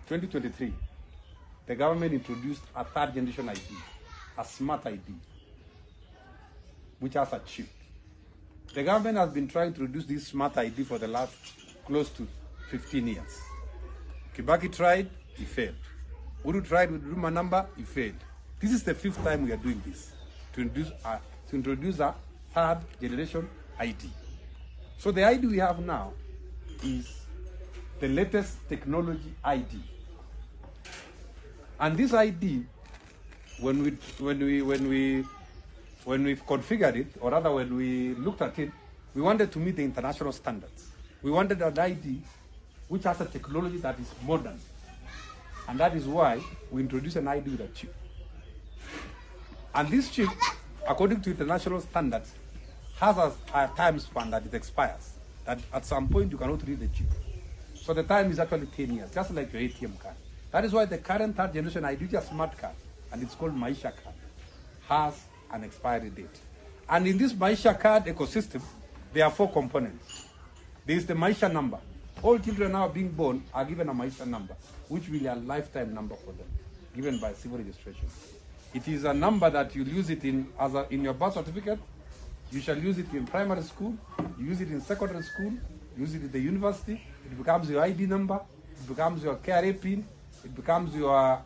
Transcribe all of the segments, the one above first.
2023, the government introduced a third generation ID, a smart ID, which has a chip. The government has been trying to introduce this smart ID for the last close to 15 years. Kibaki tried, he failed. Uru tried with Ruma number, he failed. This is the 5th time we are doing this, to introduce a third generation ID. So the ID we have now is the latest technology ID. And this ID, when we've configured it, or rather when we looked at it, we wanted to meet the international standards. We wanted an ID which has a technology that is modern. And that is why we introduced an ID with a chip. And this chip, according to international standards, has a time span that it expires. That at some point you cannot read the chip. So the time is actually 10 years, just like your ATM card. That is why the current third generation ID, which is a smart card, and it's called Maisha card, has an expiry date. And in this Maisha card ecosystem, there are 4 components. There is the Maisha number. All children now being born are given a Maisha number, which will be a lifetime number for them, given by civil registration. It is a number that you'll use it in your birth certificate. You shall use it in primary school, you use it in secondary school, use it in the university. It becomes your ID number, it becomes your KRA PIN, it becomes your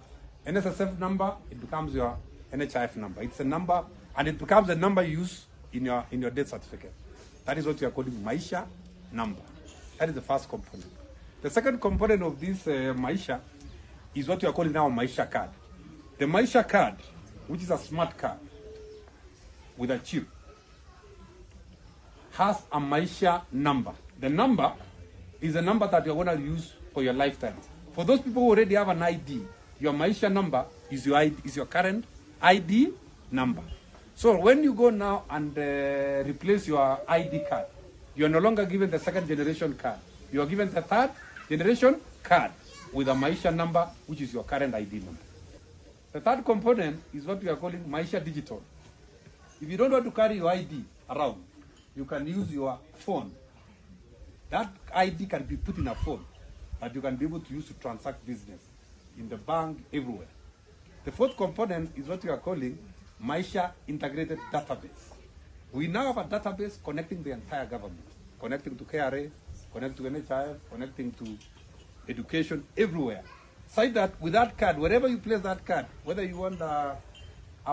NSSF number, it becomes your NHIF number. It's a number, and it becomes a number you use in your death certificate. That is what we are calling Maisha number. That is the first component. The second component of this Maisha is what we are calling now Maisha card. The Maisha card, which is a smart card with a chip, has a Maisha number. The number is a number that you're going to use for your lifetime. For those people who already have an ID, your Maisha number is your current ID number. So when you go now and replace your ID card, you are no longer given the 2nd generation card. You are given the 3rd generation card with a Maisha number, which is your current ID number. The third component is what we are calling Maisha digital. If you don't want to carry your ID around, you can use your phone. That ID can be put in a phone that you can be able to use to transact business in the bank, everywhere. The 4th component is what we are calling Maisha integrated database. We now have a database connecting the entire government, connecting to KRA, connecting to NHIF, connecting to education, everywhere. So that with that card, wherever you place that card, whether you want a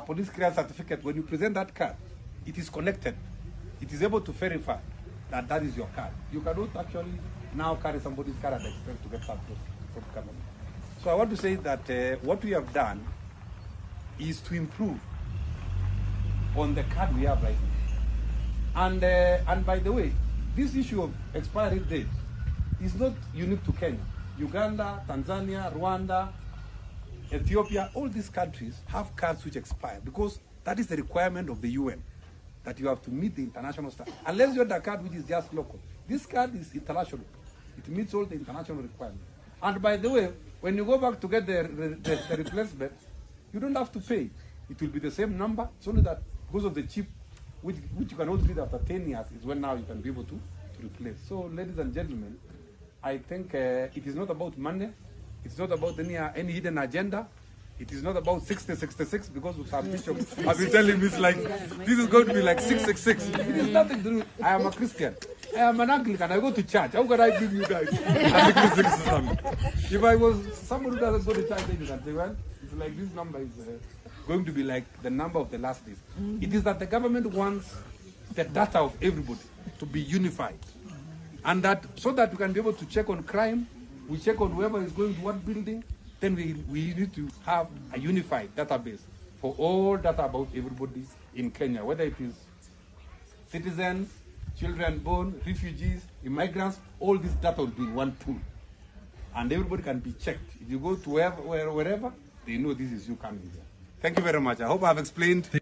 police clearance certificate, when you present that card, it is connected. It is able to verify that that is your card. You cannot actually now carry somebody's card and expect to get something from government. So I want to say that what we have done is to improve on the card we have right now. And by the way, this issue of expiry date is not unique to Kenya. Uganda, Tanzania, Rwanda, Ethiopia, all these countries have cards which expire because that is the requirement of the UN, that you have to meet the international standard. Unless you have a card which is just local. This card is international. It meets all the international requirements. And by the way, when you go back to get the replacement, you don't have to pay. It will be the same number. It's only that because of the chip, which you can only read after 10 years, is when now you can be able to replace. So, ladies and gentlemen, I think it is not about money. It's not about any hidden agenda. It is not about 6066 because of some bishop have been telling me it's like this is going to be like 666. It is nothing to do. I am a Christian. I am an Anglican. I go to church. How can I give you guys? If I was somebody who doesn't go to church, then you can say, well, it's like this number is going to be like the number of the last days. It is that the government wants the data of everybody to be unified, and that so that we can be able to check on crime, we check on whoever is going to what building. Then we need to have a unified database for all data about everybody in Kenya, whether it is citizens, children born, refugees, immigrants, all this data will be in one pool. And everybody can be checked. If you go to wherever, they know this is you coming here. Thank you very much. I hope I've explained